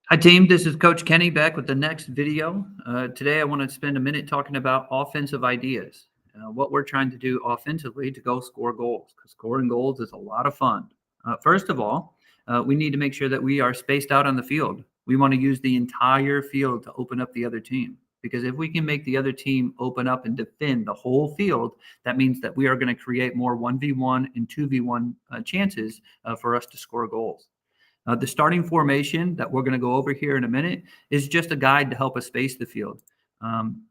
Hi, team. This is Coach Kenny back with the next video. Today, I want to spend a minute talking about offensive ideas, what we're trying to do offensively to go score goals, because scoring goals is a lot of fun. First of all, we need to make sure that we are spaced out on the field. We want to use the entire field to open up the other team, because if we can make the other team open up and defend the whole field, that means that we are going to create more 1v1 and 2v1 chances for us to score goals. The starting formation that we're going to go over here in a minute is just a guide to help us space the field. Um,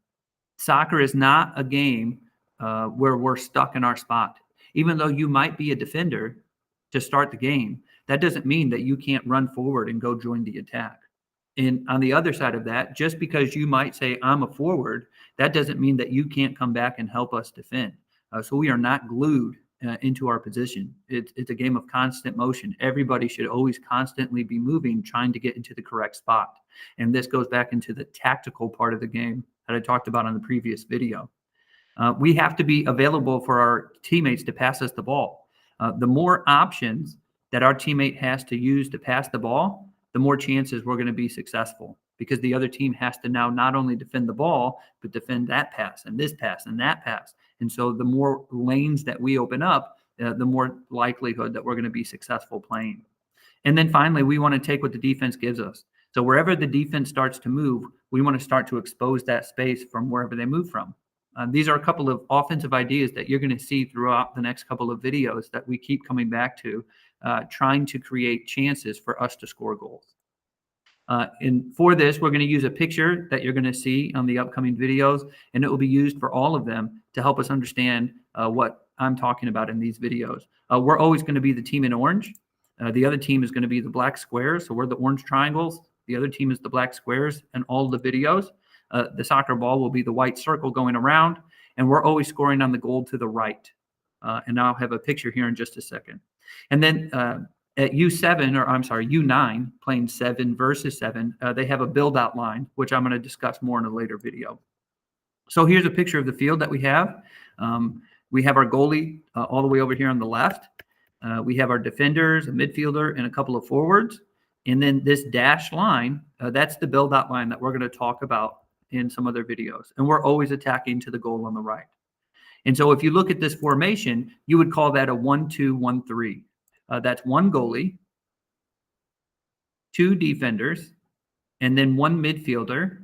Soccer is not a game where we're stuck in our spot. Even though you might be a defender to start the game, that doesn't mean that you can't run forward and go join the attack. And on the other side of that, just because you might say, I'm a forward, that doesn't mean that you can't come back and help us defend. So we are not glued into our position. It's a game of constant motion. Everybody should always constantly be moving, trying to get into the correct spot. And this goes back into the tactical part of the game that I talked about on the previous video. We have to be available for our teammates to pass us the ball. The more options that our teammate has to use to pass the ball, the more chances we're going to be successful, because the other team has to now not only defend the ball, but defend that pass and this pass and that pass. And so the more lanes that we open up, the more likelihood that we're going to be successful playing. And then finally, we want to take what the defense gives us. So wherever the defense starts to move, we want to start to expose that space from wherever they move from. These are a couple of offensive ideas that you're going to see throughout the next couple of videos that we keep coming back to, trying to create chances for us to score goals. And for this, we're going to use a picture that you're going to see on the upcoming videos, and it will be used for all of them to help us understand what I'm talking about in these videos. We're always going to be the team in orange. The other team is going to be the black squares. So we're the orange triangles. The other team is the black squares in all the videos. The soccer ball will be the white circle going around, and we're always scoring on the goal to the right. And I'll have a picture here in just a second. And then at U7, or I'm sorry, U9, playing 7 versus 7, they have a build-out line, which I'm going to discuss more in a later video. So here's a picture of the field that we have. We have our goalie all the way over here on the left. We have our defenders, a midfielder, and a couple of forwards. And then this dashed line, that's the build-out line that we're going to talk about in some other videos. And we're always attacking to the goal on the right. And so if you look at this formation, you would call that a 1-2-1-3. That's one goalie, 2 defenders, and then 1 midfielder,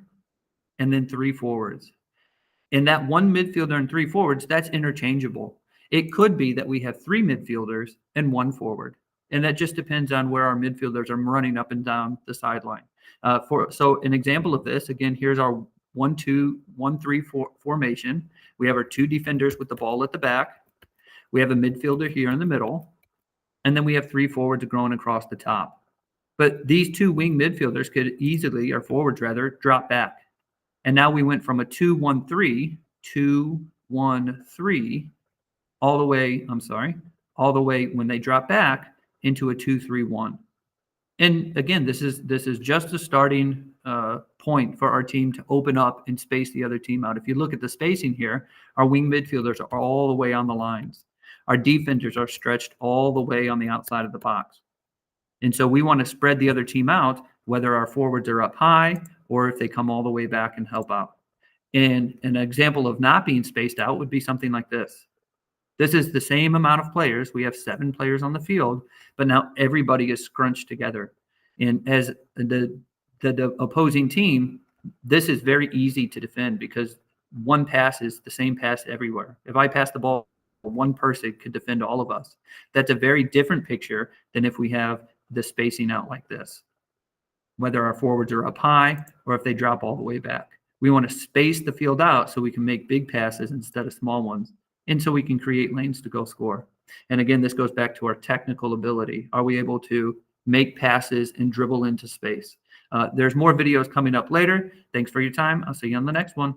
and then 3 forwards. And that 1 midfielder and 3 forwards, that's interchangeable. It could be that we have 3 midfielders and 1 forward. And that just depends on where our midfielders are running up and down the sideline. So an example of this, again, here's our 1-2-1-3 formation. We have our 2 defenders with the ball at the back. We have a midfielder here in the middle. And then we have 3 forwards growing across the top. But these 2 wing midfielders could easily, or forwards rather, drop back. And now we went from a 2-1-3, 2-1-3, all the way when they drop back into a 2-3-1. And again, this is just a starting point for our team to open up and space the other team out. If you look at the spacing here, our wing midfielders are all the way on the lines. Our defenders are stretched all the way on the outside of the box. And so we want to spread the other team out, whether our forwards are up high or if they come all the way back and help out. And an example of not being spaced out would be something like this. This is the same amount of players. We have 7 players on the field, but now everybody is scrunched together. And as the opposing team, this is very easy to defend because one pass is the same pass everywhere. If I pass the ball, one person could defend all of us. That's a very different picture than if we have the spacing out like this, whether our forwards are up high or if they drop all the way back. We want to space the field out so we can make big passes instead of small ones, and so we can create lanes to go score. And again, this goes back to our technical ability. Are we able to make passes and dribble into space? There's more videos coming up later. Thanks for your time. I'll see you on the next one.